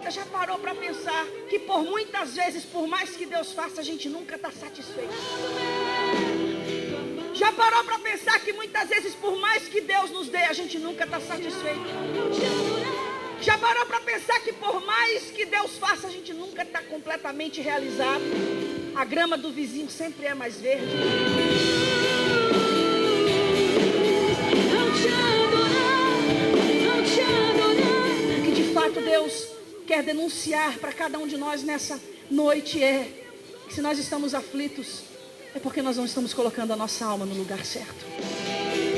pergunta, já parou para pensar que por muitas vezes, por mais que Deus faça, a gente nunca está satisfeito? Já parou para pensar que muitas vezes, por mais que Deus nos dê, a gente nunca está satisfeito? Já parou para pensar que por mais que Deus faça, a gente nunca está completamente realizado? A grama do vizinho sempre é mais verde. O que de fato Deus quer denunciar para cada um de nós nessa noite é que se nós estamos aflitos, é porque nós não estamos colocando a nossa alma no lugar certo.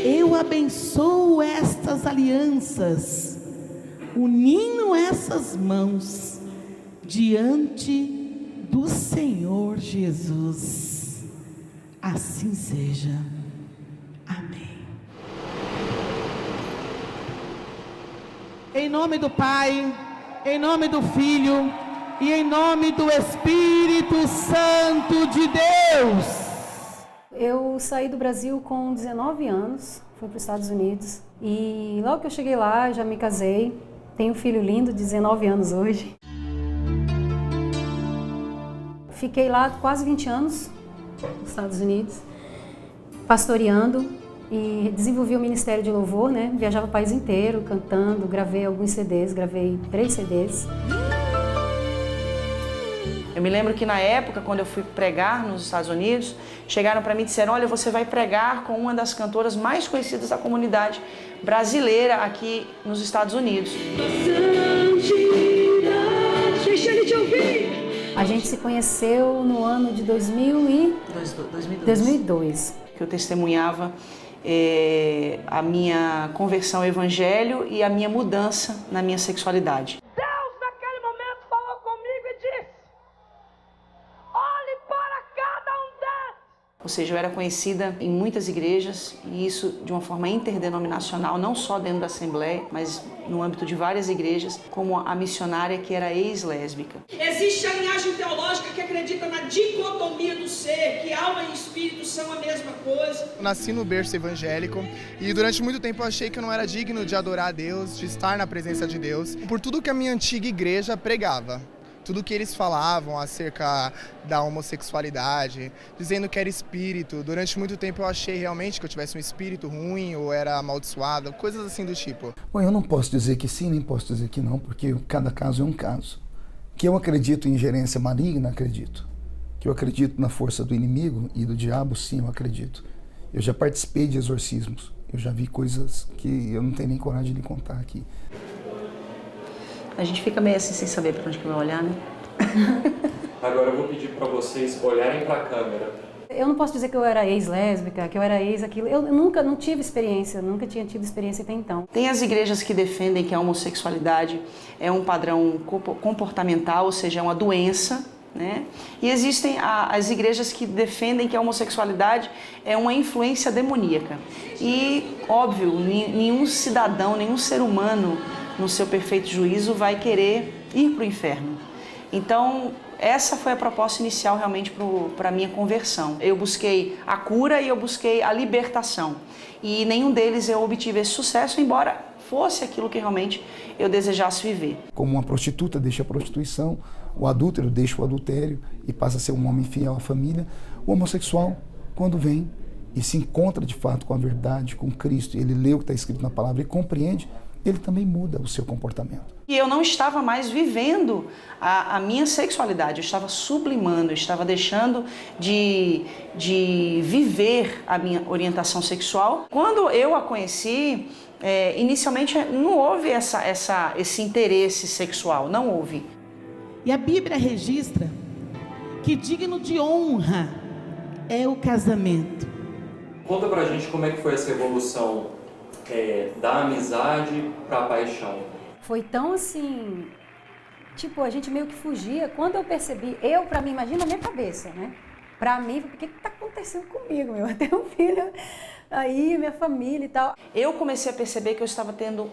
Eu abençoo estas alianças, unindo essas mãos diante do Senhor Jesus. Assim seja. Amém. Em nome do Pai, em nome do Filho e em nome do Espírito Santo de Deus. Eu saí do Brasil com 19 anos, fui para os Estados Unidos e logo que eu cheguei lá, já me casei. Tenho um filho lindo, 19 anos hoje. Fiquei lá quase 20 anos, nos Estados Unidos, pastoreando e desenvolvi o Ministério de Louvor, né? Viajava o país inteiro cantando, gravei alguns CDs, gravei 3 CDs. Eu me lembro que na época, quando eu fui pregar nos Estados Unidos, chegaram para mim e disseram: olha, você vai pregar com uma das cantoras mais conhecidas da comunidade brasileira aqui nos Estados Unidos. Deixa ele te ouvir! A gente se conheceu no ano de 2002. Que eu testemunhava a minha conversão ao evangelho e a minha mudança na minha sexualidade. Deus naquele momento falou comigo e disse: olhe para cada um deles. Ou seja, eu era conhecida em muitas igrejas, e isso de uma forma interdenominacional, não só dentro da Assembleia, mas no âmbito de várias igrejas, como a missionária que era ex-lésbica. Existe a linhagem teológica que acredita na dicotomia do ser, que alma e espírito são a mesma coisa. Eu nasci no berço evangélico e durante muito tempo eu achei que eu não era digno de adorar a Deus, de estar na presença de Deus, por tudo que a minha antiga igreja pregava. Tudo que eles falavam acerca da homossexualidade, dizendo que era espírito. Durante muito tempo eu achei realmente que eu tivesse um espírito ruim ou era amaldiçoado, coisas assim do tipo. Bom, eu não posso dizer que sim, nem posso dizer que não, porque cada caso é um caso. Que eu acredito em ingerência maligna, acredito. Que eu acredito na força do inimigo e do diabo, sim, eu acredito. Eu já participei de exorcismos, eu já vi coisas que eu não tenho nem coragem de contar aqui. A gente fica meio assim sem saber para onde que vai olhar, né? Agora eu vou pedir para vocês olharem para a câmera. Eu não posso dizer que eu era ex-lésbica, que eu era ex-aquilo. Eu nunca tive experiência, nunca tinha tido experiência até então. Tem as igrejas que defendem que a homossexualidade é um padrão comportamental, ou seja, é uma doença, né? E existem as igrejas que defendem que a homossexualidade é uma influência demoníaca. E, óbvio, nenhum cidadão, nenhum ser humano, no seu perfeito juízo, vai querer ir para o inferno. Então, essa foi a proposta inicial realmente para a minha conversão. Eu busquei a cura e eu busquei a libertação. E nenhum deles eu obtive esse sucesso, embora fosse aquilo que realmente eu desejasse viver. Como uma prostituta deixa a prostituição, o adúltero deixa o adultério e passa a ser um homem fiel à família, o homossexual, quando vem e se encontra de fato com a verdade, com Cristo, ele lê o que está escrito na palavra e compreende, ele também muda o seu comportamento. E eu não estava mais vivendo a minha sexualidade, eu estava sublimando, eu estava deixando de viver a minha orientação sexual. Quando eu a conheci, inicialmente não houve esse interesse sexual, não houve. E a Bíblia registra que digno de honra é o casamento. Conta pra gente como é que foi essa evolução da amizade para a paixão. Foi tão assim, tipo, a gente meio que fugia. Quando eu percebi, pra mim, imagina a minha cabeça, né? Pra mim, o que tá acontecendo comigo, meu? Eu tenho um filho aí, minha família e tal. Eu comecei a perceber que eu estava tendo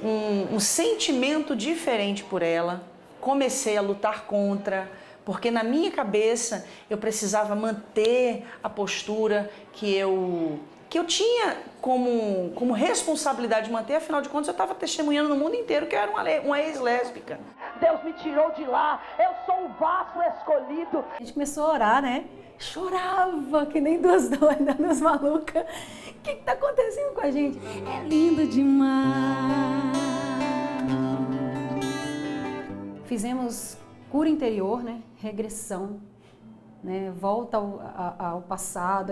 um sentimento diferente por ela. Comecei a lutar contra, porque na minha cabeça eu precisava manter a postura que eu tinha como responsabilidade de manter, afinal de contas eu estava testemunhando no mundo inteiro que eu era uma ex-lésbica. Deus me tirou de lá, eu sou o vaso escolhido. A gente começou a orar, né? Chorava que nem duas doidas, duas malucas. O que está acontecendo com a gente? É lindo demais. Fizemos cura interior, né? Regressão, né? Volta ao passado.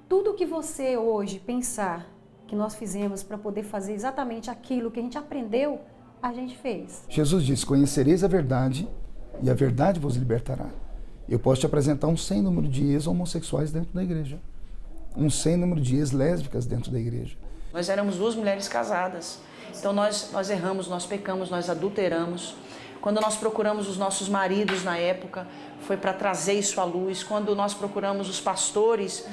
Tudo que você hoje pensar que nós fizemos para poder fazer exatamente aquilo que a gente aprendeu, a gente fez. Jesus disse: conhecereis a verdade e a verdade vos libertará. Eu posso te apresentar um sem número de ex-homossexuais dentro da igreja, um sem número de ex-lésbicas dentro da igreja. Nós éramos duas mulheres casadas, então nós erramos, nós pecamos, nós adulteramos. Quando nós procuramos os nossos maridos na época, foi para trazer isso à luz. Quando nós procuramos os pastores,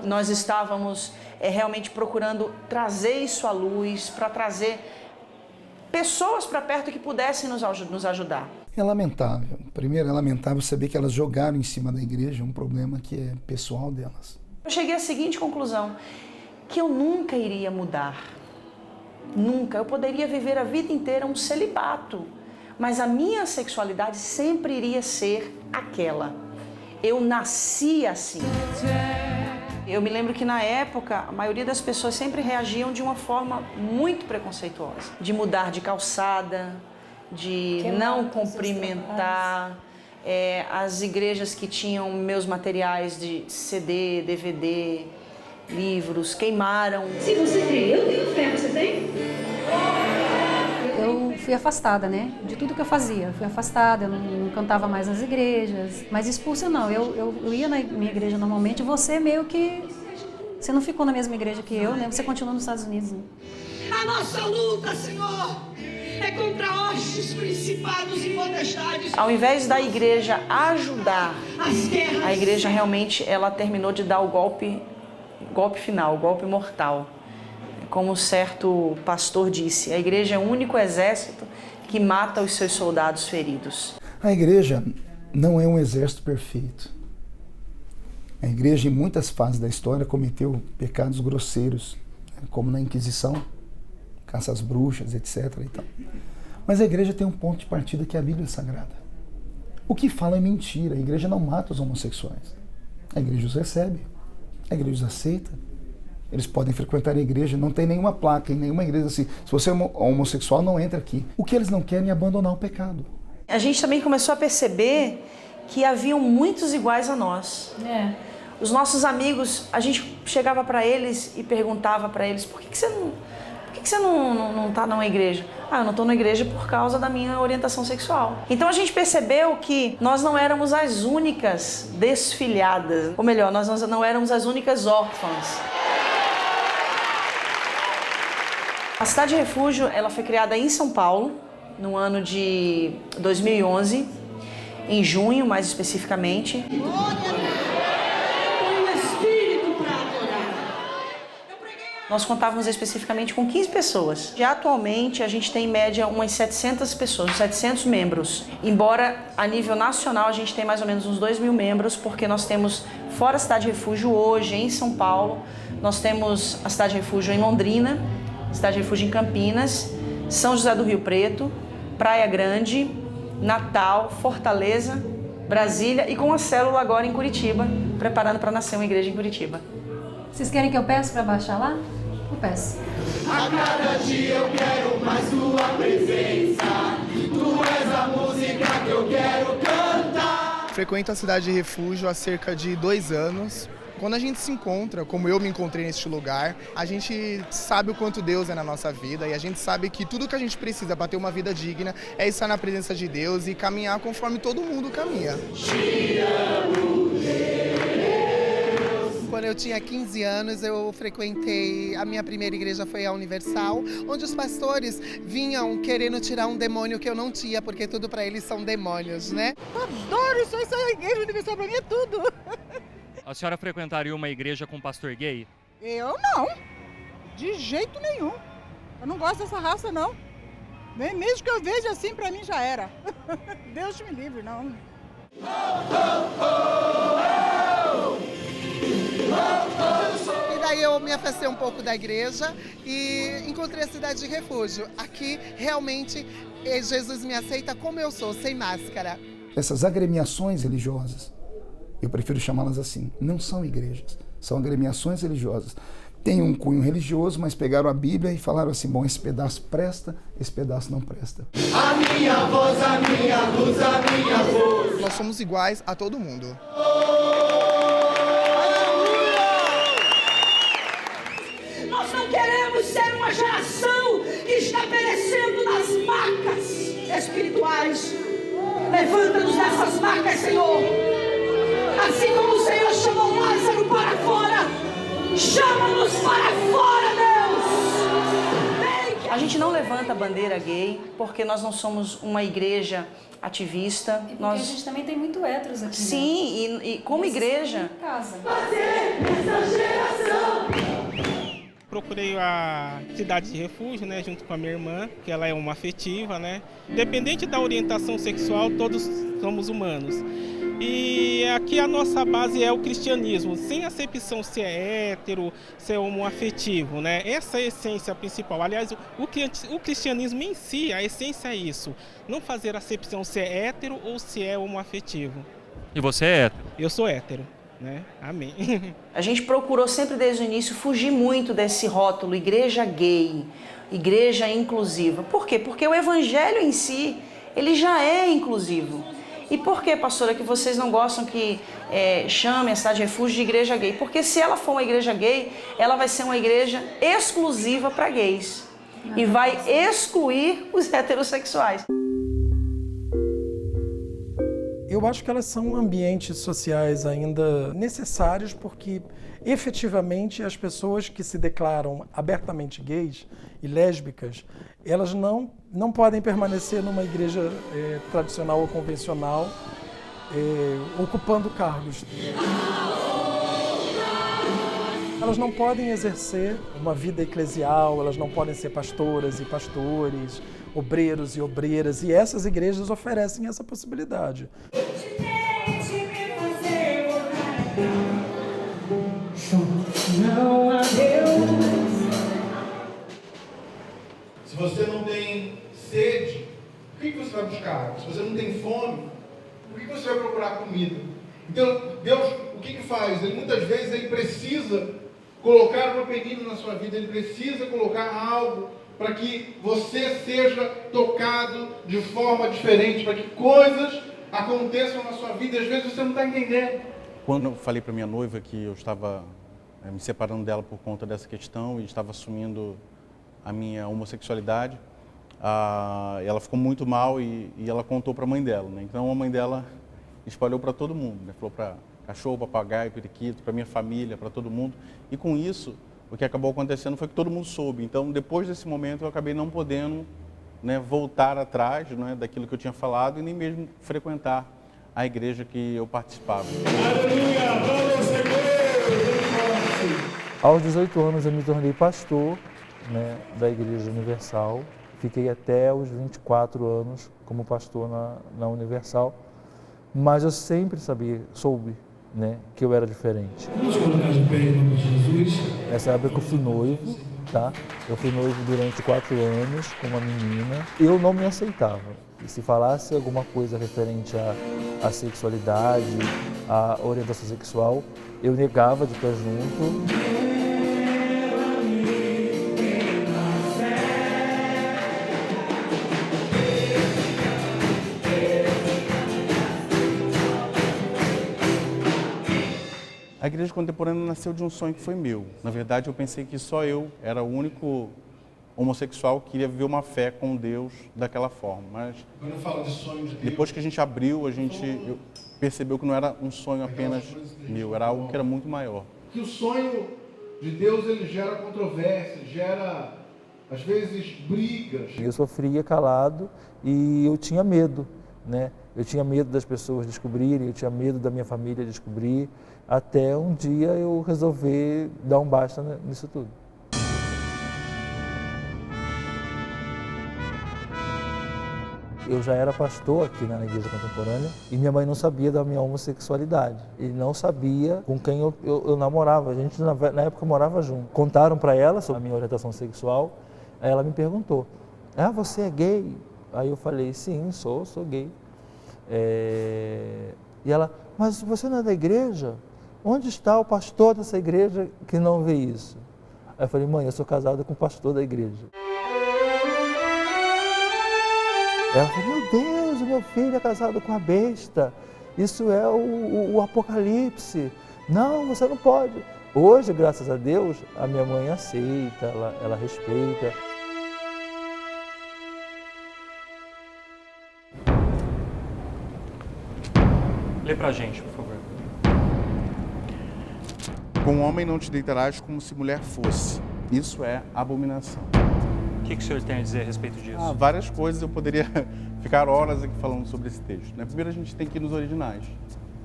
nós estávamos realmente procurando trazer isso à luz, para trazer pessoas para perto que pudessem nos ajudar. É lamentável. Primeiro, é lamentável saber que elas jogaram em cima da igreja um problema que é pessoal delas. Eu cheguei à seguinte conclusão, que eu nunca iria mudar. Nunca. Eu poderia viver a vida inteira um celibato. Mas a minha sexualidade sempre iria ser aquela. Eu nasci assim. Eu me lembro que na época, a maioria das pessoas sempre reagiam de uma forma muito preconceituosa. De mudar de calçada, de não cumprimentar. As igrejas que tinham meus materiais de CD, DVD, livros, queimaram. Se você tem, eu tenho fé, você tem? Eu fui afastada, né? De tudo que eu fazia. Eu fui afastada, eu não cantava mais nas igrejas. Mas expulsa não, eu ia na minha igreja normalmente. Você meio que... Você não ficou na mesma igreja que eu, né? Você continuou nos Estados Unidos, né? A nossa luta, Senhor, é contra hostes, principados e potestades. Ao invés da igreja ajudar, As guerras. a igreja realmente ela terminou de dar o golpe final, o golpe mortal. Como um certo pastor disse, a igreja é o único exército que mata os seus soldados feridos. A igreja não é um exército perfeito. A igreja, em muitas fases da história, cometeu pecados grosseiros, como na Inquisição, caça às bruxas, etc. E tal. Mas a igreja tem um ponto de partida que é a Bíblia Sagrada. O que fala é mentira. A igreja não mata os homossexuais. A igreja os recebe. A igreja os aceita. Eles podem frequentar a igreja, não tem nenhuma placa em nenhuma igreja assim, se você é homossexual, não entra aqui. O que eles não querem é abandonar o pecado. A gente também começou a perceber que haviam muitos iguais a nós. Os nossos amigos, a gente chegava para eles e perguntava para eles, por que você não está numa igreja? Ah, eu não estou na igreja por causa da minha orientação sexual. Então a gente percebeu que nós não éramos as únicas desfilhadas, ou melhor, nós não éramos as únicas órfãs. A Cidade Refúgio, ela foi criada em São Paulo, no ano de 2011, em junho, mais especificamente. Nós contávamos especificamente com 15 pessoas. Já atualmente a gente tem em média umas 700 pessoas, 700 membros. Embora a nível nacional a gente tem mais ou menos uns 2.000 membros, porque nós temos fora a Cidade Refúgio hoje em São Paulo, nós temos a Cidade Refúgio em Londrina, Cidade Refúgio em Campinas, São José do Rio Preto, Praia Grande, Natal, Fortaleza, Brasília e com a célula agora em Curitiba, preparando para nascer uma igreja em Curitiba. Vocês querem que eu peça para baixar lá? Eu peço. A cada dia eu quero mais tua presença. Tu és a música que eu quero cantar. Frequento a Cidade Refúgio há cerca de 2 anos. Quando a gente se encontra, como eu me encontrei neste lugar, a gente sabe o quanto Deus é na nossa vida e a gente sabe que tudo que a gente precisa para ter uma vida digna é estar na presença de Deus e caminhar conforme todo mundo caminha. Quando eu tinha 15 anos, eu frequentei, a minha primeira igreja foi a Universal, onde os pastores vinham querendo tirar um demônio que eu não tinha, porque tudo para eles são demônios, né? Adoro isso, isso é a igreja Universal, para mim é tudo. A senhora frequentaria uma igreja com pastor gay? Eu não, de jeito nenhum. Eu não gosto dessa raça, não. Mesmo que eu veja assim, para mim já era. Deus me livre, não. E aí eu me afastei um pouco da igreja e encontrei a cidade de refúgio. Aqui, realmente, Jesus me aceita como eu sou, sem máscara. Essas agremiações religiosas, eu prefiro chamá-las assim, não são igrejas, são agremiações religiosas. Tem um cunho religioso, mas pegaram a Bíblia e falaram assim, bom, esse pedaço presta, esse pedaço não presta. A minha voz, a minha luz, a minha voz. Nós somos iguais a todo mundo. Nós não queremos ser uma geração que está perecendo nas macas espirituais. Levanta-nos dessas macas, Senhor. Assim como o Senhor chamou Lázaro para fora, chama-nos para fora, Deus! A gente não levanta a bandeira gay porque nós não somos uma igreja ativista. E porque a gente também tem muito héteros aqui. Sim, né? e como igreja... Casa. Procurei a cidade de refúgio, né, junto com a minha irmã, que ela é homoafetiva, né? Independente da orientação sexual, todos somos humanos. E aqui a nossa base é o cristianismo, sem acepção se é hétero, se é homoafetivo, né? Essa é a essência principal. Aliás, o cristianismo em si, a essência é isso, não fazer acepção se é hétero ou se é homoafetivo. E você é hétero? Eu sou hétero, né? Amém. A gente procurou sempre desde o início fugir muito desse rótulo, igreja gay, igreja inclusiva. Por quê? Porque o evangelho em si, ele já é inclusivo. E por que, pastora, que vocês não gostam que chame a cidade de refúgio de igreja gay? Porque se ela for uma igreja gay, ela vai ser uma igreja exclusiva para gays. E vai excluir os heterossexuais. Eu acho que elas são ambientes sociais ainda necessários porque, efetivamente, as pessoas que se declaram abertamente gays e lésbicas, elas não podem permanecer numa igreja tradicional ou convencional ocupando cargos. Elas não podem exercer uma vida eclesial, elas não podem ser pastoras e pastores, obreiros e obreiras, e essas igrejas oferecem essa possibilidade. Se você não tem sede, o que você vai buscar? Se você não tem fome, por que você vai procurar comida? Então, Deus, o que faz? Ele muitas vezes ele precisa colocar uma penina na sua vida, ele precisa colocar algo para que você seja tocado de forma diferente, para que coisas aconteçam na sua vida, e às vezes você não está entendendo. Quando eu falei para minha noiva que eu estava me separando dela por conta dessa questão e estava assumindo a minha homossexualidade, ela ficou muito mal e ela contou para a mãe dela, né? Então a mãe dela espalhou para todo mundo, né? Falou para cachorro, papagaio, periquito, para minha família, para todo mundo. E com isso, o que acabou acontecendo foi que todo mundo soube. Então, depois desse momento, eu acabei não podendo, né, voltar atrás, né, daquilo que eu tinha falado e nem mesmo frequentar a igreja que eu participava. Aleluia! Vamos, Senhor! Aos 18 anos, eu me tornei pastor, né, da Igreja Universal. Fiquei até os 24 anos como pastor na Universal, mas eu sempre soube, né, que eu era diferente. Vamos colocar de pé em nome de Jesus. Nessa época eu fui noivo, tá? Eu fui noivo durante 4 anos com uma menina. Eu não me aceitava. E se falasse alguma coisa referente à sexualidade, à orientação sexual, eu negava de estar junto. A igreja contemporânea nasceu de um sonho que foi meu. Na verdade, eu pensei que só eu era o único homossexual que queria viver uma fé com Deus daquela forma. Mas Quando eu falo de sonho de Deus, depois que a gente abriu, eu percebeu que não era um sonho apenas meu, era algo que era muito maior. que o sonho de Deus ele gera controvérsia, gera às vezes brigas. Eu sofria calado e eu tinha medo, né? Eu tinha medo das pessoas descobrirem, eu tinha medo da minha família descobrir, até um dia eu resolver dar um basta nisso tudo. Eu já era pastor aqui na igreja contemporânea e minha mãe não sabia da minha homossexualidade. E não sabia com quem eu namorava. A gente na época morava junto. Contaram para ela sobre a minha orientação sexual. Aí ela me perguntou, você é gay? Aí eu falei, sim, sou gay. E ela, mas você não é da igreja? Onde está o pastor dessa igreja que não vê isso? Aí eu falei, mãe, eu sou casado com o pastor da igreja. Ela falou, meu Deus, o meu filho é casado com a besta. Isso é o Apocalipse. Não, você não pode. Hoje, graças a Deus, a minha mãe aceita, ela respeita. Lê pra gente, por favor. Com homem não te deitarás como se mulher fosse. Isso é abominação. O que o senhor tem a dizer a respeito disso? Várias coisas, eu poderia ficar horas aqui falando sobre esse texto. Primeiro, a gente tem que ir nos originais.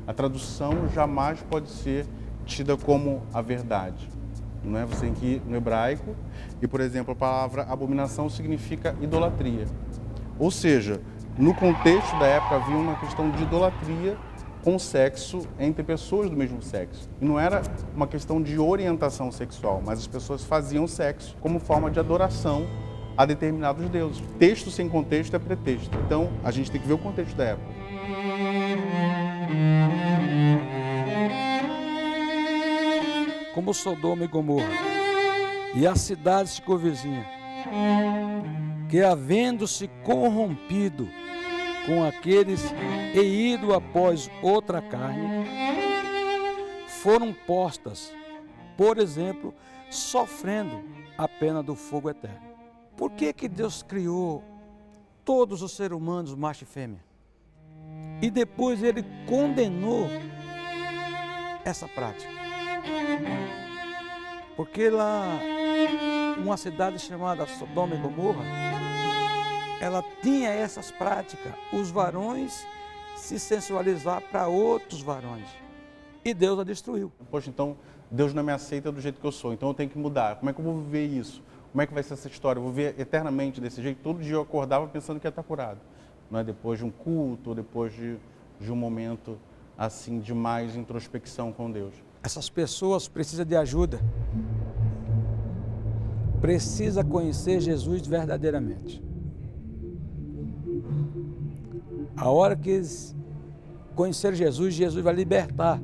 A tradução jamais pode ser tida como a verdade. Não é? Você tem que ir no hebraico e, por exemplo, a palavra abominação significa idolatria. Ou seja, no contexto da época havia uma questão de idolatria com sexo entre pessoas do mesmo sexo. E não era uma questão de orientação sexual, mas as pessoas faziam sexo como forma de adoração a determinados deuses. Texto sem contexto é pretexto. Então, a gente tem que ver o contexto da época. Como Sodoma e Gomorra, e a cidade circunvizinha, que havendo-se corrompido com aqueles e ido após outra carne, foram postas, por exemplo, sofrendo a pena do fogo eterno. Por que Deus criou todos os seres humanos, macho e fêmea? E depois ele condenou essa prática. Porque lá, uma cidade chamada Sodoma e Gomorra, ela tinha essas práticas, os varões se sensualizar para outros varões. E Deus a destruiu. Poxa, então Deus não me aceita do jeito que eu sou, então eu tenho que mudar. Como é que eu vou viver isso? Como é que vai ser essa história? Eu vou viver eternamente desse jeito? Todo dia eu acordava pensando que ia estar curado. Não é? Depois de um culto, depois de um momento assim de mais introspecção com Deus. Essas pessoas precisam de ajuda. Precisa conhecer Jesus verdadeiramente. A hora que eles conhecerem Jesus, Jesus vai libertar.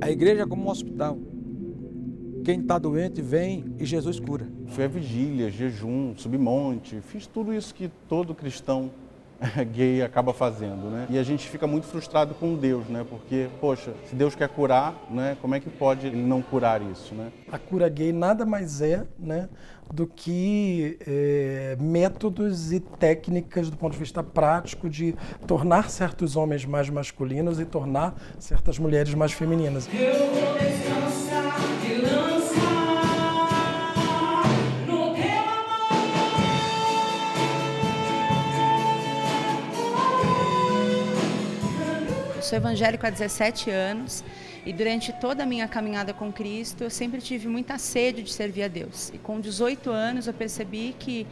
A igreja é como um hospital. Quem está doente vem e Jesus cura. Fui a vigília, jejum, subir monte, fiz tudo isso que todo cristão gay acaba fazendo, né? E a gente fica muito frustrado com Deus, né? Porque, poxa, se Deus quer curar, né? Como é que pode ele não curar isso, né? A cura gay nada mais é, né, do que métodos e técnicas do ponto de vista prático de tornar certos homens mais masculinos e tornar certas mulheres mais femininas. Eu vou descansar e lançar no teu amor. Eu sou evangélico há 17 anos. E durante toda a minha caminhada com Cristo, eu sempre tive muita sede de servir a Deus. E com 18 anos eu percebi que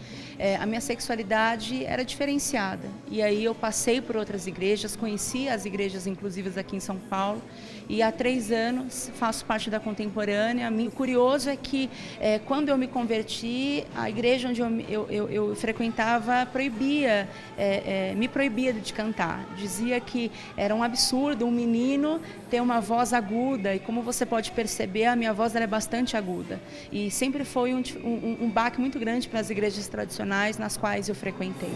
a minha sexualidade era diferenciada. E aí eu passei por outras igrejas, conheci as igrejas inclusivas aqui em São Paulo. E há 3 anos faço parte da Contemporânea. O curioso é que quando eu me converti, a igreja onde eu frequentava me proibia de cantar. Dizia que era um absurdo um menino ter uma voz aguda, e como você pode perceber, a minha voz é bastante aguda. E sempre foi um baque muito grande para as igrejas tradicionais nas quais eu frequentei.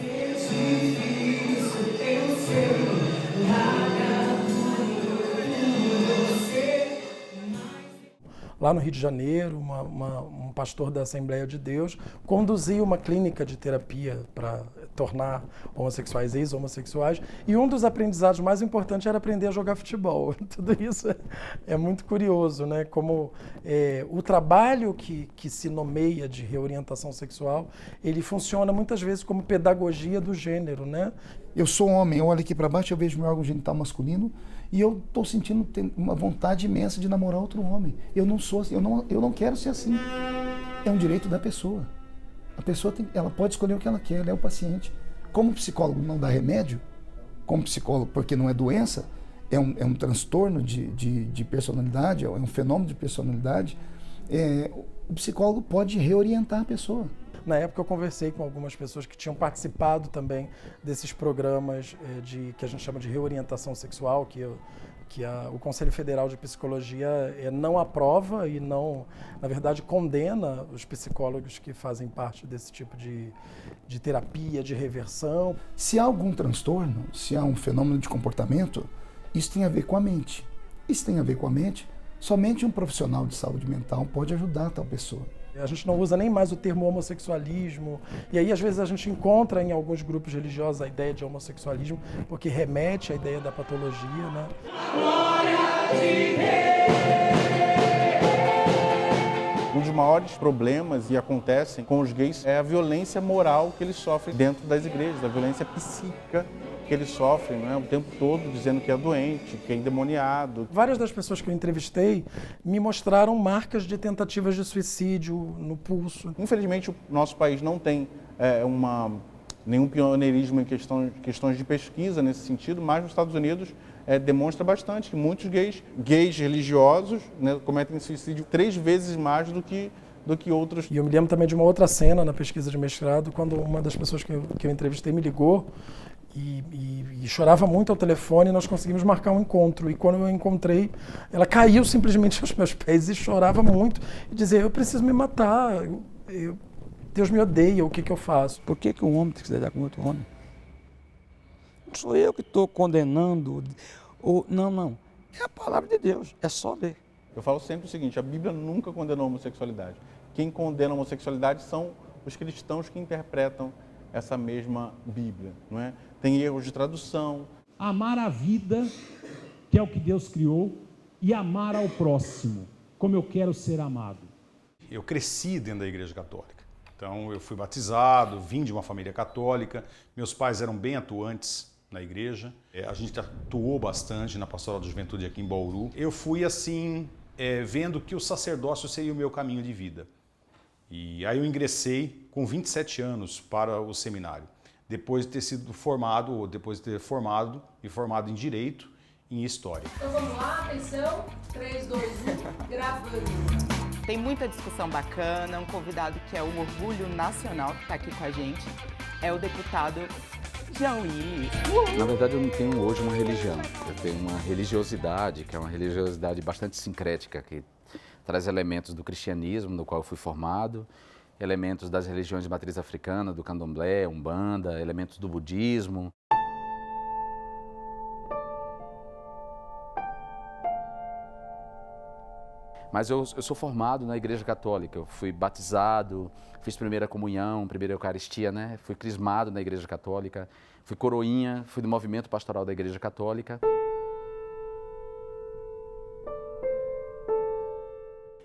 Lá no Rio de Janeiro, um pastor da Assembleia de Deus conduzia uma clínica de terapia para tornar homossexuais ex-homossexuais, e um dos aprendizados mais importantes era aprender a jogar futebol. Tudo isso é muito curioso, né? Como o trabalho que se nomeia de reorientação sexual, ele funciona muitas vezes como pedagogia do gênero, né? Eu sou homem, eu olho aqui para baixo, eu vejo meu órgão genital masculino e eu estou sentindo uma vontade imensa de namorar outro homem. Eu não sou assim, eu não quero ser assim. É um direito da pessoa. A pessoa ela pode escolher o que ela quer, ela é o paciente. Como o psicólogo não dá remédio, como psicólogo, porque não é doença, é um transtorno de personalidade, é um fenômeno de personalidade, o psicólogo pode reorientar a pessoa. Na época eu conversei com algumas pessoas que tinham participado também desses programas que a gente chama de reorientação sexual, que o Conselho Federal de Psicologia não aprova e não, na verdade, condena os psicólogos que fazem parte desse tipo de terapia, de reversão. Se há algum transtorno, se há um fenômeno de comportamento, isso tem a ver com a mente. Isso tem a ver com a mente, somente um profissional de saúde mental pode ajudar a tal pessoa. A gente não usa nem mais o termo homossexualismo, e aí às vezes a gente encontra em alguns grupos religiosos a ideia de homossexualismo, porque remete à ideia da patologia, né? Um dos maiores problemas que acontecem com os gays é a violência moral que eles sofrem dentro das igrejas, a violência psíquica que eles sofrem, né, o tempo todo dizendo que é doente, que é endemoniado. Várias das pessoas que eu entrevistei me mostraram marcas de tentativas de suicídio no pulso. Infelizmente, o nosso país não tem nenhum pioneirismo em questões de pesquisa nesse sentido, mas nos Estados Unidos demonstra bastante que muitos gays religiosos, né, cometem suicídio 3 vezes mais do que outros. E eu me lembro também de uma outra cena na pesquisa de mestrado, quando uma das pessoas que eu entrevistei me ligou e chorava muito ao telefone, e nós conseguimos marcar um encontro. E quando eu encontrei, ela caiu simplesmente aos meus pés e chorava muito, e dizia: eu preciso me matar, Deus me odeia, o que eu faço? Por que um homem tem que se dar com outro homem? Não sou eu que estou condenando, não. É a palavra de Deus, é só ler. Eu falo sempre o seguinte: a Bíblia nunca condenou a homossexualidade. Quem condena a homossexualidade são os cristãos que interpretam essa mesma Bíblia, não é? Tem erros de tradução. Amar a vida, que é o que Deus criou, e amar ao próximo, como eu quero ser amado. Eu cresci dentro da Igreja Católica. Então eu fui batizado, vim de uma família católica, meus pais eram bem atuantes na igreja, a gente atuou bastante na Pastoral da Juventude aqui em Bauru. Eu fui assim, vendo que o sacerdócio seria o meu caminho de vida. E aí eu ingressei com 27 anos para o seminário, depois de ter sido formado, ou depois de ter me formado em Direito e em História. Então vamos lá, atenção, 3, 2, 1, gravando. Tem muita discussão bacana, um convidado que é um orgulho nacional que está aqui com a gente, é o deputado Jean Willis. Na verdade, eu não tenho hoje uma religião, eu tenho uma religiosidade, que é uma religiosidade bastante sincrética, que traz elementos do cristianismo, no qual eu fui formado, elementos das religiões de matriz africana, do candomblé, umbanda, elementos do budismo. Mas eu sou formado na Igreja Católica, eu fui batizado, fiz primeira comunhão, primeira Eucaristia, né? Fui crismado na Igreja Católica, fui coroinha, fui do movimento pastoral da Igreja Católica.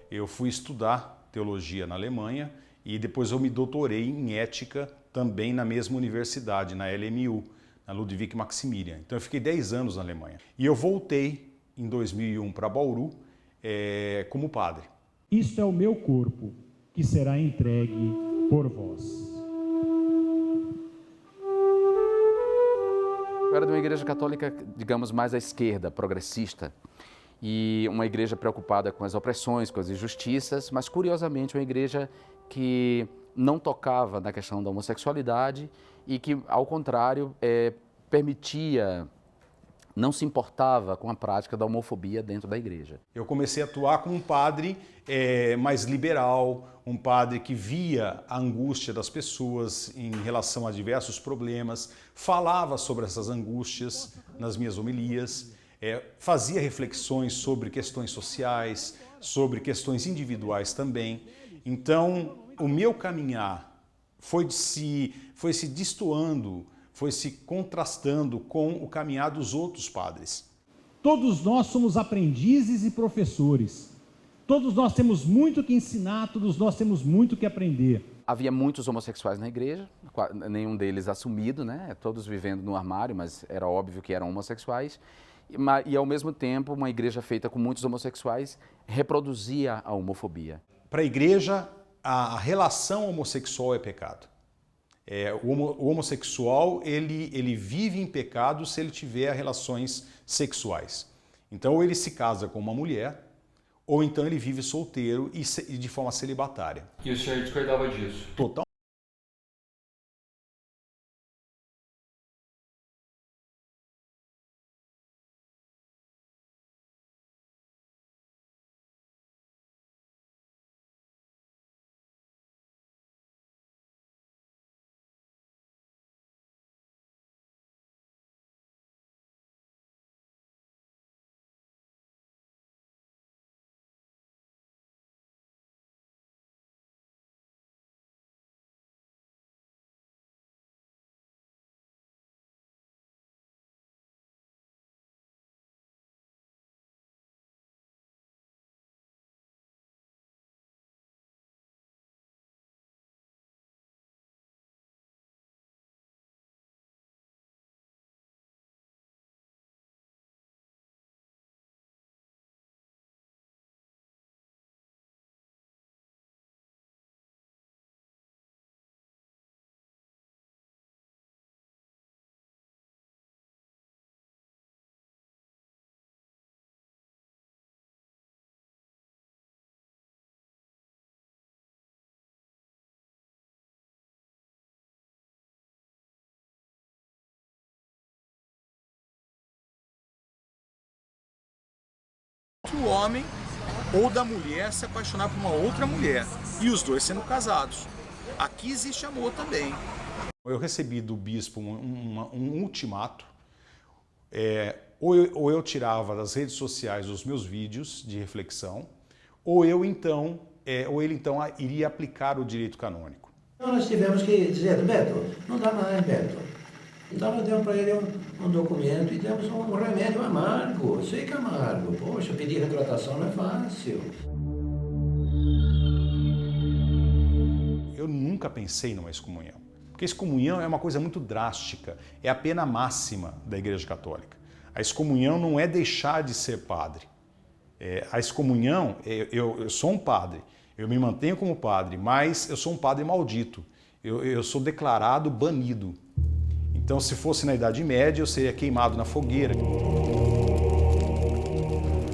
Eu fui estudar teologia na Alemanha e depois eu me doutorei em ética também na mesma universidade, na LMU, na Ludwig Maximilian. Então eu fiquei 10 anos na Alemanha. E eu voltei em 2001 para Bauru como padre. Isto é o meu corpo, que será entregue por vós. Eu era de uma igreja católica, digamos, mais à esquerda, progressista, e uma igreja preocupada com as opressões, com as injustiças, mas curiosamente uma igreja que não tocava na questão da homossexualidade e que, ao contrário, permitia, não se importava com a prática da homofobia dentro da igreja. Eu comecei a atuar como um padre mais liberal, um padre que via a angústia das pessoas em relação a diversos problemas, falava sobre essas angústias nas minhas homilias, fazia reflexões sobre questões sociais, sobre questões individuais também. Então, o meu caminhar foi se destoando, foi se contrastando com o caminhar dos outros padres. Todos nós somos aprendizes e professores. Todos nós temos muito que ensinar, todos nós temos muito que aprender. Havia muitos homossexuais na igreja, nenhum deles assumido, né? Todos vivendo no armário, mas era óbvio que eram homossexuais. E, ao mesmo tempo, uma igreja feita com muitos homossexuais reproduzia a homofobia. Para a igreja, a relação homossexual é pecado. O homossexual, ele vive em pecado se ele tiver relações sexuais. Então, ou ele se casa com uma mulher, ou então ele vive solteiro e de forma celibatária. E o senhor discordava disso? Total. O homem ou da mulher se apaixonar por uma outra mulher e os dois sendo casados. Aqui existe amor também. Eu recebi do bispo um ultimato, ou eu tirava das redes sociais os meus vídeos de reflexão, ou ele então iria aplicar o direito canônico. Então nós tivemos que dizer, Beto, não dá mais, Beto. Então nós demos para ele um documento e demos um remédio amargo. Eu sei que é amargo. Poxa, pedir retratação não é fácil. Eu nunca pensei numa excomunhão. Porque excomunhão é uma coisa muito drástica. É a pena máxima da Igreja Católica. A excomunhão não é deixar de ser padre. A excomunhão, eu sou um padre. Eu me mantenho como padre, mas eu sou um padre maldito. Eu sou declarado banido. Então, se fosse na Idade Média, eu seria queimado na fogueira.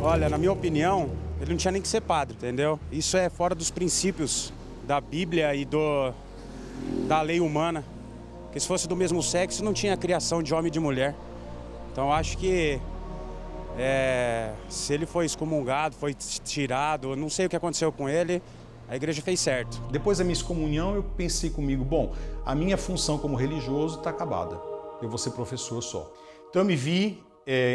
Olha, na minha opinião, ele não tinha nem que ser padre, entendeu? Isso é fora dos princípios da Bíblia e da lei humana. Porque se fosse do mesmo sexo, não tinha criação de homem e de mulher. Então, acho que se ele foi excomungado, foi tirado, eu não sei o que aconteceu com ele, a igreja fez certo. Depois da minha excomunhão, eu pensei comigo, bom, a minha função como religioso está acabada. Eu vou ser professor só. Então eu me vi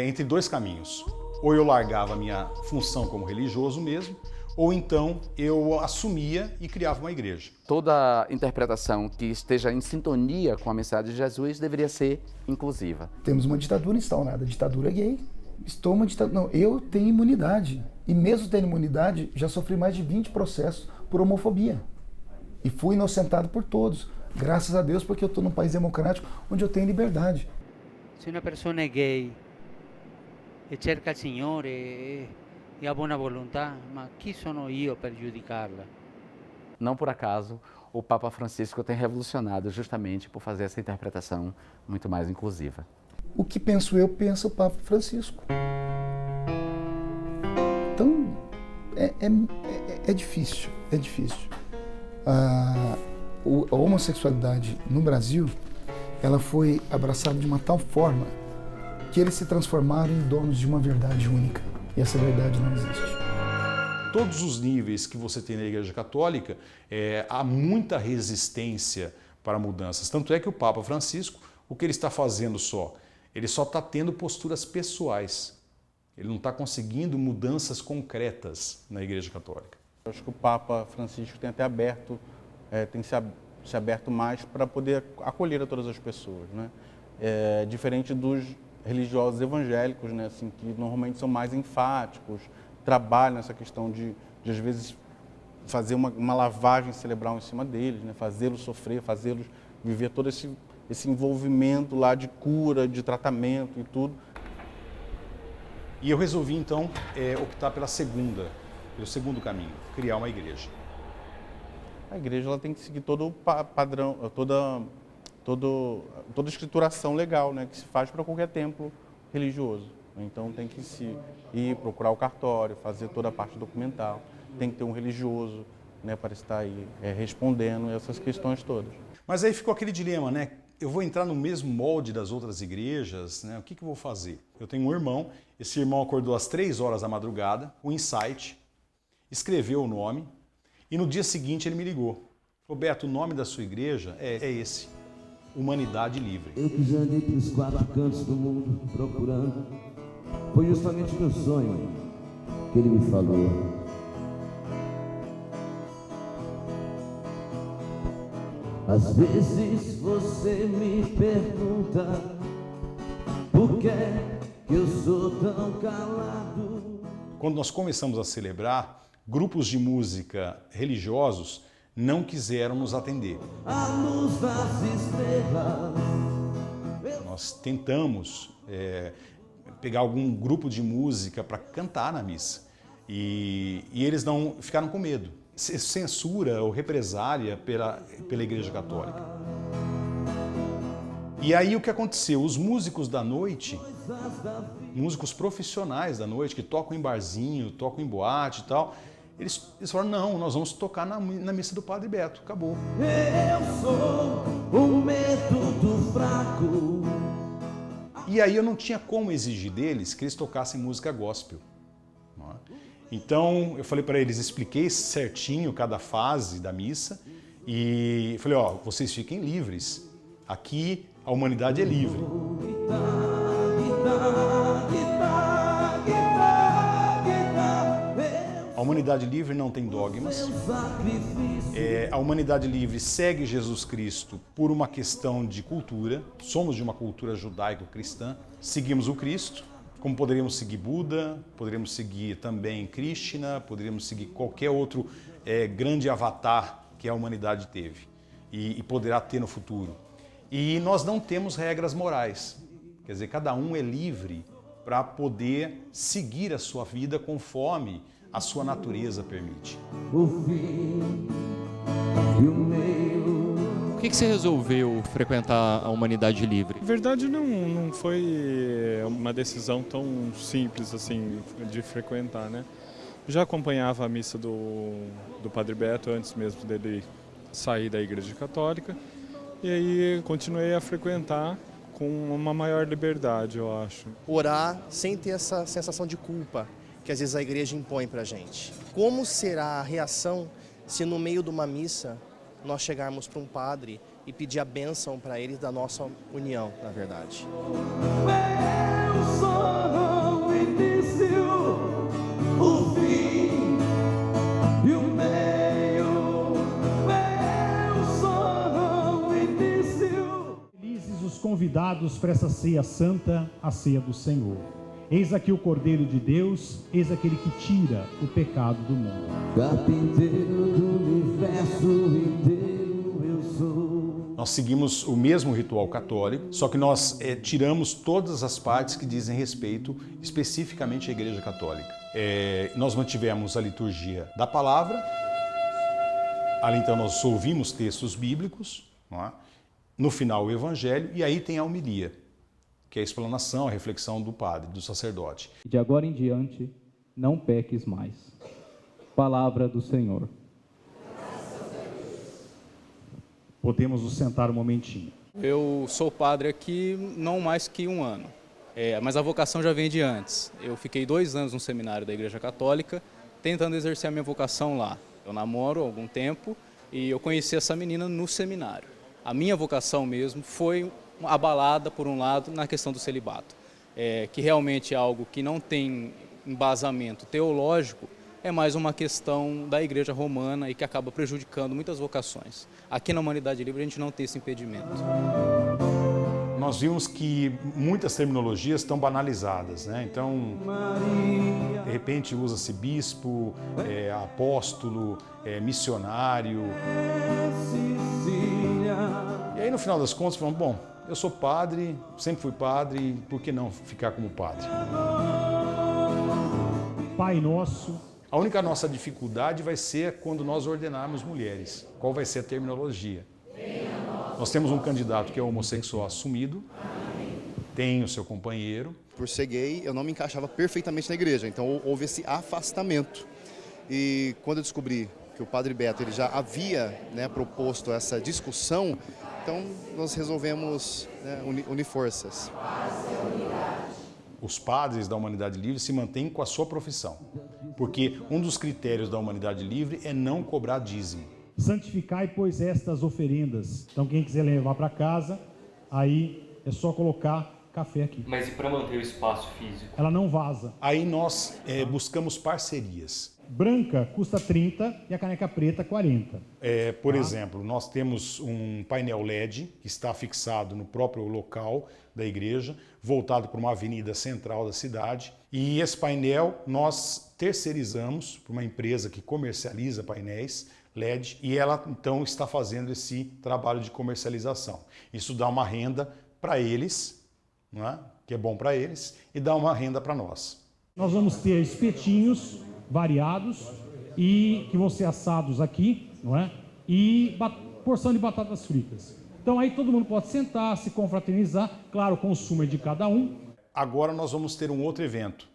entre dois caminhos. Ou eu largava a minha função como religioso mesmo, ou então eu assumia e criava uma igreja. Toda interpretação que esteja em sintonia com a mensagem de Jesus deveria ser inclusiva. Temos uma ditadura instaurada, ditadura gay. Estou uma ditadura. Não, eu tenho imunidade. E mesmo tendo imunidade, já sofri mais de 20 processos por homofobia. E fui inocentado por todos. Graças a Deus, porque eu estou num país democrático onde eu tenho liberdade. Se uma pessoa é gay e cerca o Senhor e a boa vontade, mas quem sou eu para prejudicá-la? Não por acaso, o Papa Francisco tem revolucionado justamente por fazer essa interpretação muito mais inclusiva. O que penso eu, pensa o Papa Francisco. Então, é difícil, é difícil. A homossexualidade no Brasil, ela foi abraçada de uma tal forma que eles se transformaram em donos de uma verdade única. E essa verdade não existe. Todos os níveis que você tem na Igreja Católica, há muita resistência para mudanças. Tanto é que o Papa Francisco, o que ele está fazendo só? Ele só está tendo posturas pessoais. Ele não está conseguindo mudanças concretas na Igreja Católica. Eu acho que o Papa Francisco tem até aberto, tem se aberto mais para poder acolher a todas as pessoas, né? Diferente dos religiosos evangélicos, né? Assim, que normalmente são mais enfáticos, trabalham nessa questão de às vezes, fazer uma lavagem cerebral em cima deles, né? Fazê-los sofrer, fazê-los viver todo esse envolvimento lá de cura, de tratamento e tudo. E eu resolvi, então, optar pelo segundo caminho, criar uma igreja. A igreja ela tem que seguir todo o padrão, toda escrituração legal, né, que se faz para qualquer templo religioso. Então tem que ir procurar o cartório, fazer toda a parte documental, tem que ter um religioso, né, para estar aí respondendo essas questões todas. Mas aí ficou aquele dilema, né? Eu vou entrar no mesmo molde das outras igrejas, né? O que eu vou fazer? Eu tenho um irmão, esse irmão acordou às 3 horas da madrugada, um insight, escreveu o nome e no dia seguinte ele me ligou. Falou, Beto, o nome da sua igreja é esse, Humanidade Livre. Eu que já andei pelos 4 cantos do mundo procurando, foi justamente meu sonho que ele me falou. Às vezes você me pergunta por que eu sou tão calado. Quando nós começamos a celebrar, grupos de música religiosos não quiseram nos atender. A luz das estrelas. Nós tentamos pegar algum grupo de música para cantar na missa e eles não ficaram com medo. Censura ou represália pela Igreja Católica. E aí o que aconteceu? Os músicos da noite, músicos profissionais da noite, que tocam em barzinho, tocam em boate e tal, eles falaram, não, nós vamos tocar na missa do Padre Beto, acabou. Eu sou o medo do fraco. E aí eu não tinha como exigir deles que eles tocassem música gospel. Não é? Então, eu falei para eles, expliquei certinho cada fase da missa e falei, ó, vocês fiquem livres. Aqui a humanidade é livre. A humanidade livre não tem dogmas. A humanidade livre segue Jesus Cristo por uma questão de cultura. Somos de uma cultura judaico-cristã. Seguimos o Cristo. Como poderíamos seguir Buda, poderíamos seguir também Krishna, poderíamos seguir qualquer outro grande avatar que a humanidade teve e poderá ter no futuro. E nós não temos regras morais, quer dizer, cada um é livre para poder seguir a sua vida conforme a sua natureza permite. O fim e o meio. Por que você resolveu frequentar a Humanidade Livre? Na verdade, não foi uma decisão tão simples assim de frequentar, né? Já acompanhava a missa do Padre Beto antes mesmo dele sair da Igreja Católica e aí continuei a frequentar com uma maior liberdade, eu acho. Orar sem ter essa sensação de culpa que às vezes a igreja impõe pra gente. Como será a reação se no meio de uma missa nós chegarmos para um padre e pedir a bênção para ele da nossa união, na verdade? Eu sou o início, o fim e o meio. Eu sou o início. Felizes os convidados para essa ceia santa, a ceia do Senhor. Eis aqui o Cordeiro de Deus, eis aquele que tira o pecado do mundo. Carpinteiro do universo inteiro eu sou. Nós seguimos o mesmo ritual católico, só que nós tiramos todas as partes que dizem respeito especificamente à Igreja Católica. Nós mantivemos a liturgia da palavra, ali então nós ouvimos textos bíblicos, não é? No final o Evangelho, e aí tem a homilia, que é a explanação, a reflexão do padre, do sacerdote. De agora em diante, não peques mais. Palavra do Senhor. Podemos nos sentar um momentinho. Eu sou padre aqui não mais que 1 ano, mas a vocação já vem de antes. Eu fiquei 2 anos no seminário da Igreja Católica, tentando exercer a minha vocação lá. Eu namoro há algum tempo e eu conheci essa menina no seminário. A minha vocação mesmo foi abalada, por um lado, na questão do celibato, que realmente é algo que não tem embasamento teológico, é mais uma questão da Igreja Romana e que acaba prejudicando muitas vocações. Aqui na Humanidade Livre a gente não tem esse impedimento. Nós vimos que muitas terminologias estão banalizadas, né? Então, de repente usa-se bispo, apóstolo, missionário. E aí no final das contas falamos, bom, eu sou padre, sempre fui padre, por que não ficar como padre? Pai nosso, A única nossa dificuldade vai ser quando nós ordenarmos mulheres. Qual vai ser a terminologia? Nós temos um candidato que é homossexual assumido, tem o seu companheiro. Por ser gay, eu não me encaixava perfeitamente na igreja, então houve esse afastamento. E quando eu descobri que o Padre Beto ele já havia, né, proposto essa discussão, então nós resolvemos, né, unir forças. Os padres da Humanidade Livre se mantêm com a sua profissão, porque um dos critérios da Humanidade Livre é não cobrar dízimo. Santificai, pois, estas oferendas. Então, quem quiser levar para casa, aí é só colocar café aqui. Mas e para manter o espaço físico? Ela não vaza. Aí nós buscamos parcerias. Branca custa 30 e a caneca preta 40. Por exemplo, nós temos um painel LED que está fixado no próprio local da igreja, voltado para uma avenida central da cidade. E esse painel nós terceirizamos para uma empresa que comercializa painéis LED e ela então está fazendo esse trabalho de comercialização. Isso dá uma renda para eles, não é? Que é bom para eles, e dá uma renda para nós. Nós vamos ter espetinhos variados e que vão ser assados aqui, não é? E porção de batatas fritas. Então aí todo mundo pode sentar, se confraternizar, claro, o consumo é de cada um. Agora nós vamos ter um outro evento,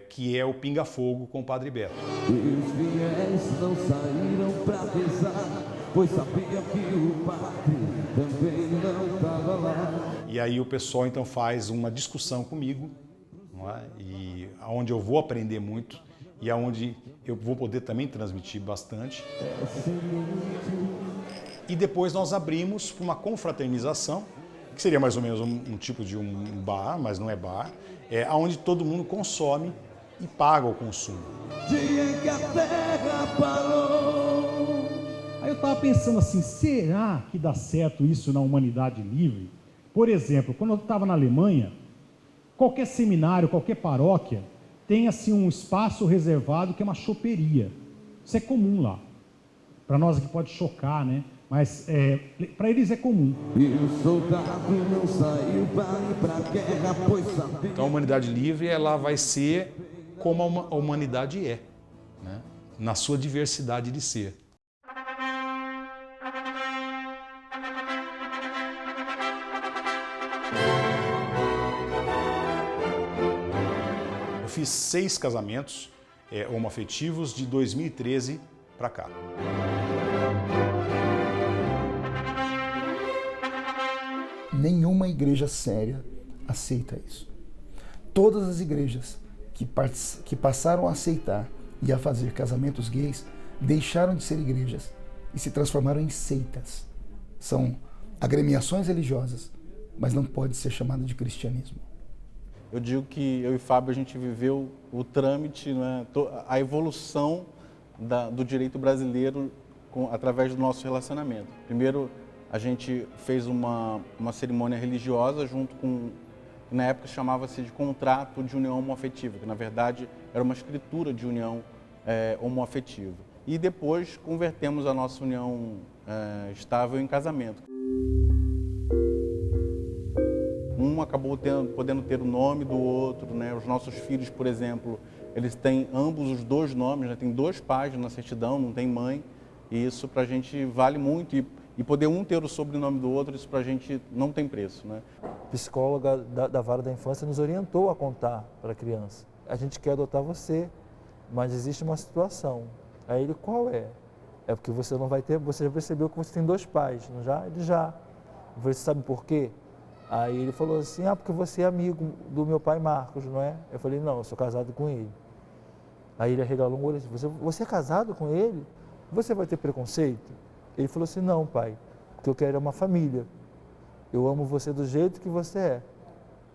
que é o Pinga Fogo com o Padre Beto. E os fiéis não saíram para rezar, pois sabiam que o padre também não estava lá. E aí o pessoal então faz uma discussão comigo, não é? E onde eu vou aprender muito e aonde eu vou poder também transmitir bastante. E depois nós abrimos para uma confraternização, que seria mais ou menos um tipo de um bar, mas não é bar, onde todo mundo consome e paga o consumo. Dia que a terra parou. Aí eu estava pensando assim, será que dá certo isso na Humanidade Livre? Por exemplo, quando eu estava na Alemanha, qualquer seminário, qualquer paróquia, tem assim um espaço reservado que é uma choperia. Isso é comum lá. Para nós aqui pode chocar, né? Mas para eles é comum. E o soldado não saiu para guerra, pois sabia. Então a Humanidade Livre ela vai ser como a humanidade é, né? Na sua diversidade de ser. Eu fiz 6 casamentos homoafetivos de 2013 para cá. Nenhuma igreja séria aceita isso. Todas as igrejas que passaram a aceitar e a fazer casamentos gays deixaram de ser igrejas e se transformaram em seitas. São agremiações religiosas, mas não pode ser chamado de cristianismo. Eu digo que eu e Fábio a gente viveu o trâmite, né, a evolução do direito brasileiro através do nosso relacionamento. Primeiro, a gente fez uma cerimônia religiosa junto com, na época chamava-se de contrato de união homoafetiva, que na verdade era uma escritura de união homoafetiva. E depois convertemos a nossa união estável em casamento. Um acabou podendo ter o nome do outro, né? Os nossos filhos, por exemplo, eles têm ambos os 2 nomes, né? Tem 2 pais na certidão, não tem mãe, e isso para a gente vale muito. E poder um ter o sobrenome do outro, isso para a gente não tem preço, né? A psicóloga da Vara da Infância nos orientou a contar para a criança. A gente quer adotar você, mas existe uma situação. Aí ele, qual é? É porque você não vai ter, você já percebeu que você tem 2 pais, não já? Ele já. Você sabe por quê? Aí ele falou assim, porque você é amigo do meu pai Marcos, não é? Eu falei, não, eu sou casado com ele. Aí ele arregalou um olho e disse, você é casado com ele? Você vai ter preconceito? Ele falou assim, não, pai, o que eu quero é uma família. Eu amo você do jeito que você é.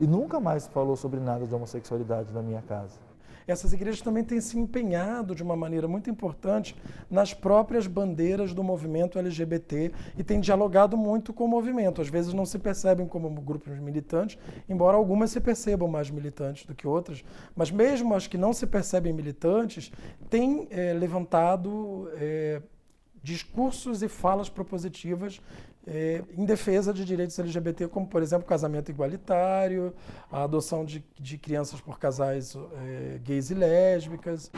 E nunca mais falou sobre nada de homossexualidade na minha casa. Essas igrejas também têm se empenhado de uma maneira muito importante nas próprias bandeiras do movimento LGBT e têm dialogado muito com o movimento. Às vezes não se percebem como grupos militantes, embora algumas se percebam mais militantes do que outras, mas mesmo as que não se percebem militantes têm levantado discursos e falas propositivas em defesa de direitos LGBT, como, por exemplo, casamento igualitário, a adoção de crianças por casais gays e lésbicas.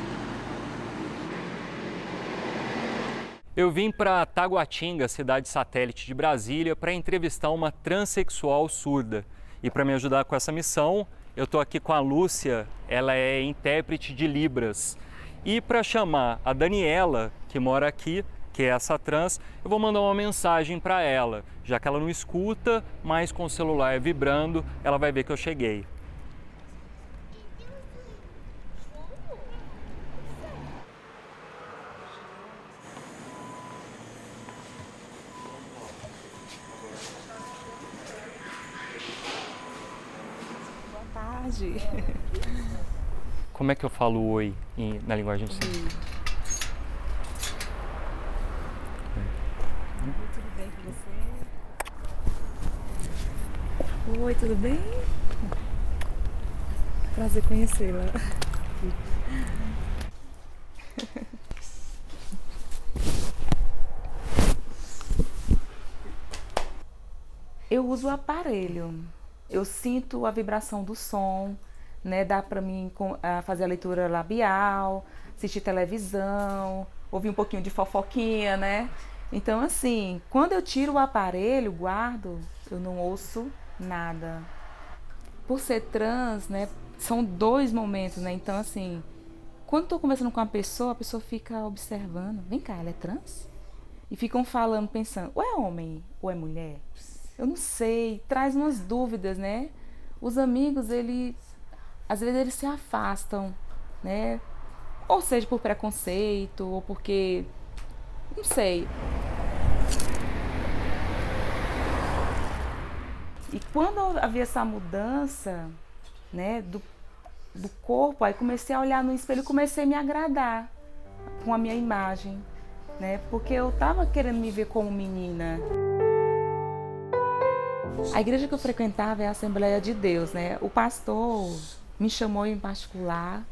Eu vim para Taguatinga, cidade satélite de Brasília, para entrevistar uma transexual surda. E para me ajudar com essa missão, eu estou aqui com a Lúcia, ela é intérprete de Libras. E para chamar a Daniela, que mora aqui, que é essa trans, eu vou mandar uma mensagem para ela. Já que ela não escuta, mas com o celular vibrando, ela vai ver que eu cheguei. Como é que eu falo oi na linguagem de sinais? Tudo bem com você? Oi, tudo bem? Prazer conhecê-la. Eu uso o aparelho. Eu sinto a vibração do som, né? Dá para mim fazer a leitura labial, assistir televisão, ouvir um pouquinho de fofoquinha, né? Então, assim, quando eu tiro o aparelho, guardo, eu não ouço nada. Por ser trans, né? São 2 momentos, né? Então, assim, quando estou conversando com a pessoa fica observando. Vem cá, ela é trans? E ficam falando, pensando, ou é homem ou é mulher? Eu não sei, traz umas dúvidas, né? Os amigos, às vezes eles se afastam, né? Ou seja, por preconceito, ou porque, não sei. E quando havia essa mudança, né, do corpo, aí comecei a olhar no espelho e comecei a me agradar com a minha imagem, né? Porque eu tava querendo me ver como menina. A igreja que eu frequentava é a Assembleia de Deus, né? O pastor me chamou em particular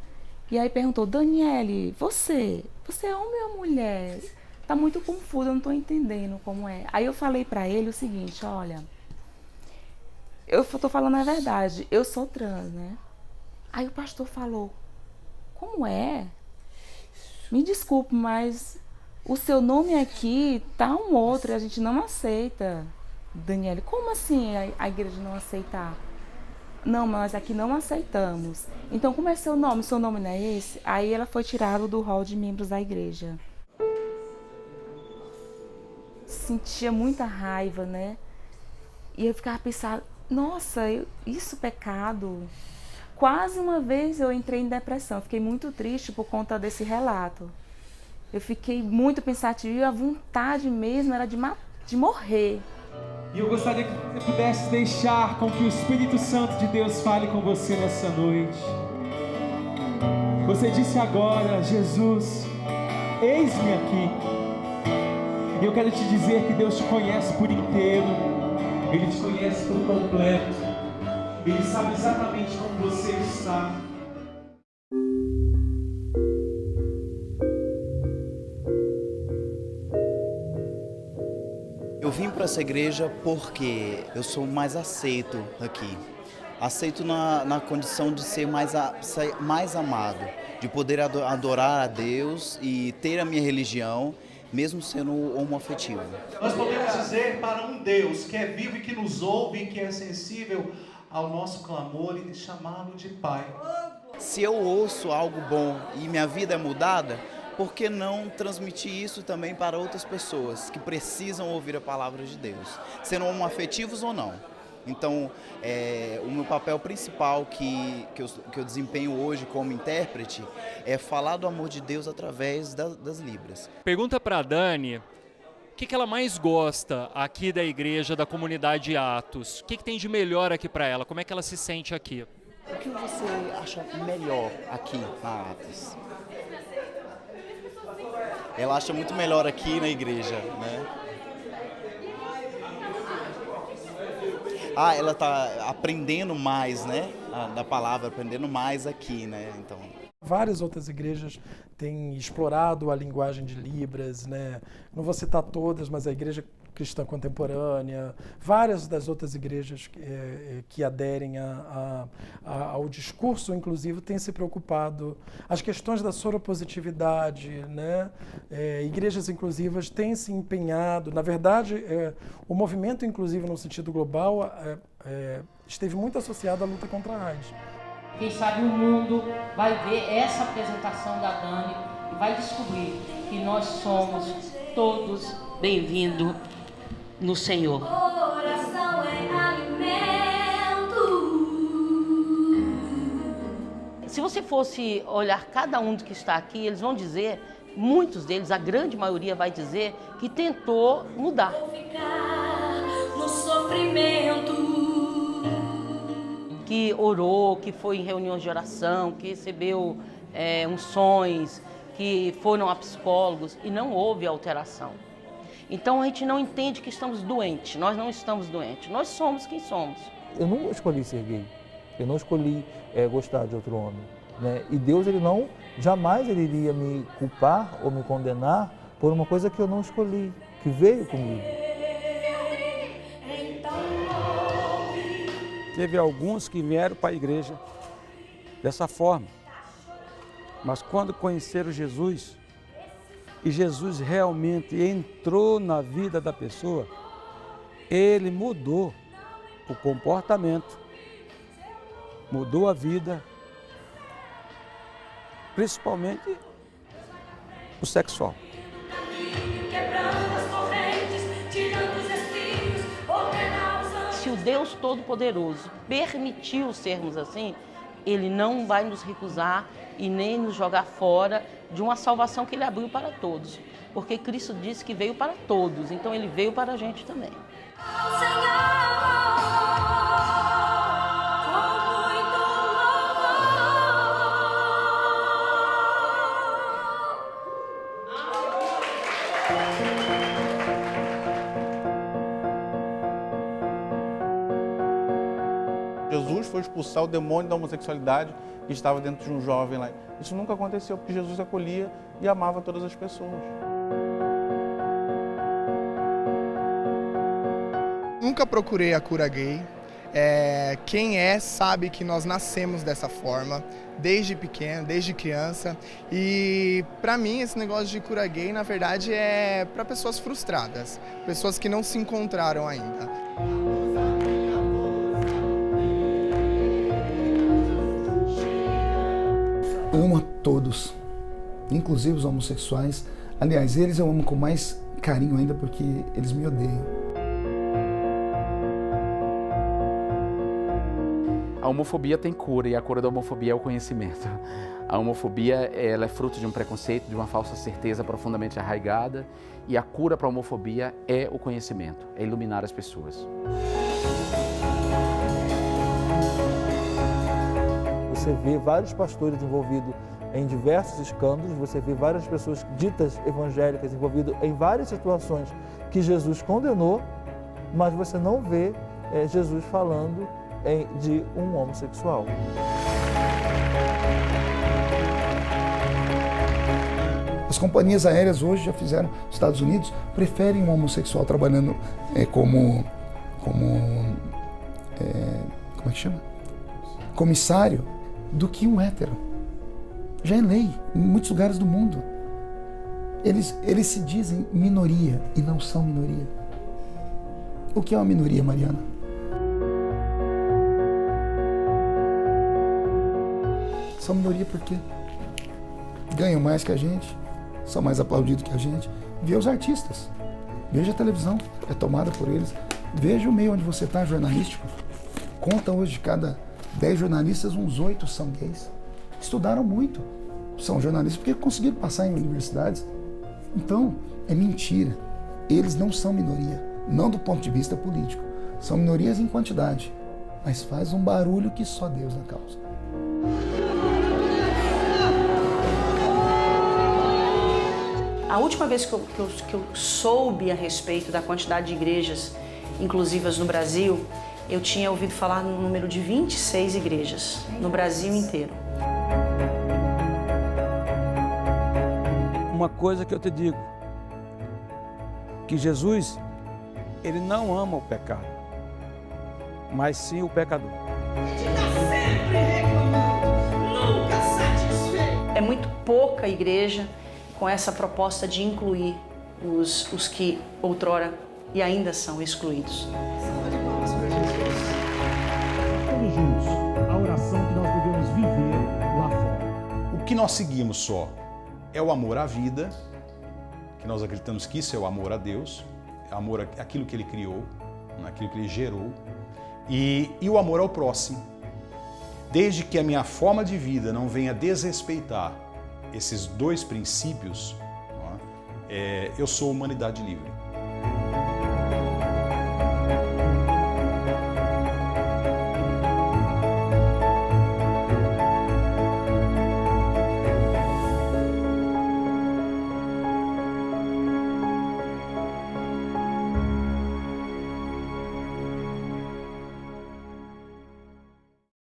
e aí perguntou, Daniele, você é homem ou mulher? Tá muito confuso, eu não tô entendendo como é. Aí eu falei pra ele o seguinte, olha, eu tô falando a verdade, eu sou trans, né? Aí o pastor falou, como é? Me desculpe, mas o seu nome aqui tá um outro e a gente não aceita. Daniele, como assim a igreja não aceitar? Não, mas aqui não aceitamos. Então, como é seu nome? Seu nome não é esse? Aí ela foi tirada do hall de membros da igreja. Sentia muita raiva, né? E eu ficava pensando, nossa, isso é pecado. Quase uma vez eu entrei em depressão. Fiquei muito triste por conta desse relato. Eu fiquei muito pensativa e a vontade mesmo era de morrer. E eu gostaria que você pudesse deixar com que o Espírito Santo de Deus fale com você nessa noite. Você disse agora, Jesus, eis-me aqui. E eu quero te dizer que Deus te conhece por inteiro. Ele te conhece por completo. Ele sabe exatamente como você está. Eu vim para essa igreja porque eu sou mais aceito aqui. Aceito na condição de ser mais amado, de poder adorar a Deus e ter a minha religião, mesmo sendo homoafetivo. Nós podemos dizer para um Deus que é vivo e que nos ouve, que é sensível ao nosso clamor e chamá-lo de Pai. Se eu ouço algo bom e minha vida é mudada, por que não transmitir isso também para outras pessoas que precisam ouvir a palavra de Deus, sendo homoafetivos ou não? Então, o meu papel principal que eu desempenho hoje como intérprete é falar do amor de Deus através das Libras. Pergunta para a Dani, o que ela mais gosta aqui da igreja, da comunidade Atos? O que tem de melhor aqui para ela? Como é que ela se sente aqui? O que você acha melhor aqui na Atos? Ela acha muito melhor aqui na igreja, né? Ela está aprendendo mais, né? Da palavra, aprendendo mais aqui, né? Então. Várias outras igrejas têm explorado a linguagem de Libras, né? Não vou citar todas, mas a igreja Cristã Contemporânea, várias das outras igrejas que aderem ao discurso inclusivo têm se preocupado. As questões da soropositividade, né? Igrejas inclusivas têm se empenhado. Na verdade, o movimento inclusivo no sentido global esteve muito associado à luta contra a AIDS. Quem sabe o mundo vai ver essa apresentação da Dani e vai descobrir que nós somos todos bem-vindos no Senhor. Oração é alimento. Se você fosse olhar cada um que está aqui, eles vão dizer, muitos deles, a grande maioria vai dizer, que tentou mudar. No sofrimento. Que orou, que foi em reuniões de oração, que recebeu unções, que foram a psicólogos e não houve alteração. Então a gente não entende que estamos doentes, nós não estamos doentes, nós somos quem somos. Eu não escolhi ser gay, eu não escolhi gostar de outro homem, né? E Deus, jamais ele iria me culpar ou me condenar por uma coisa que eu não escolhi, que veio comigo. Teve alguns que vieram para a igreja dessa forma, mas quando conheceram Jesus, e Jesus realmente entrou na vida da pessoa, ele mudou o comportamento, mudou a vida, principalmente o sexual. Se o Deus Todo-Poderoso permitiu sermos assim, Ele não vai nos recusar e nem nos jogar fora de uma salvação que Ele abriu para todos. Porque Cristo disse que veio para todos, então Ele veio para a gente também. Jesus foi expulsar o demônio da homossexualidade que estava dentro de um jovem lá. Isso nunca aconteceu, porque Jesus acolhia e amava todas as pessoas. Nunca procurei a cura gay. Quem sabe que nós nascemos dessa forma, desde pequeno, desde criança. E para mim esse negócio de cura gay, na verdade, é para pessoas frustradas, pessoas que não se encontraram ainda. Amo a todos, inclusive os homossexuais. Aliás, eles eu amo com mais carinho ainda porque eles me odeiam. A homofobia tem cura e a cura da homofobia é o conhecimento. A homofobia ela é fruto de um preconceito, de uma falsa certeza profundamente arraigada, e a cura para a homofobia é o conhecimento, é iluminar as pessoas. Você vê vários pastores envolvidos em diversos escândalos, você vê várias pessoas ditas evangélicas envolvidas em várias situações que Jesus condenou, mas você não vê Jesus falando de um homossexual. As companhias aéreas hoje já fizeram, os Estados Unidos preferem um homossexual trabalhando como é que chama? Comissário, do que um hétero. Já é lei em muitos lugares do mundo. Eles se dizem minoria e não são minoria. O que é uma minoria, Mariana? São minoria porque ganham mais que a gente, são mais aplaudidos que a gente. Vê os artistas, veja a televisão, é tomada por eles. Veja o meio onde você está, jornalístico. Conta hoje de cada 10 jornalistas, uns 8 são gays. Estudaram muito, são jornalistas porque conseguiram passar em universidades. Então, é mentira. Eles não são minoria, não do ponto de vista político. São minorias em quantidade, mas faz um barulho que só Deus na causa. A última vez que eu soube a respeito da quantidade de igrejas inclusivas no Brasil, eu tinha ouvido falar no número de 26 igrejas no Brasil inteiro. Uma coisa que eu te digo, que Jesus ele não ama o pecado, mas sim o pecador. É muito pouca igreja com essa proposta de incluir os que outrora e ainda são excluídos. Todos juntos, a oração que nós devemos viver lá fora. O que nós seguimos só é o amor à vida, que nós acreditamos que isso é o amor a Deus, é o amor àquilo que Ele criou, àquilo que Ele gerou, e o amor ao próximo. Desde que a minha forma de vida não venha desrespeitar esses dois princípios, eu sou humanidade livre.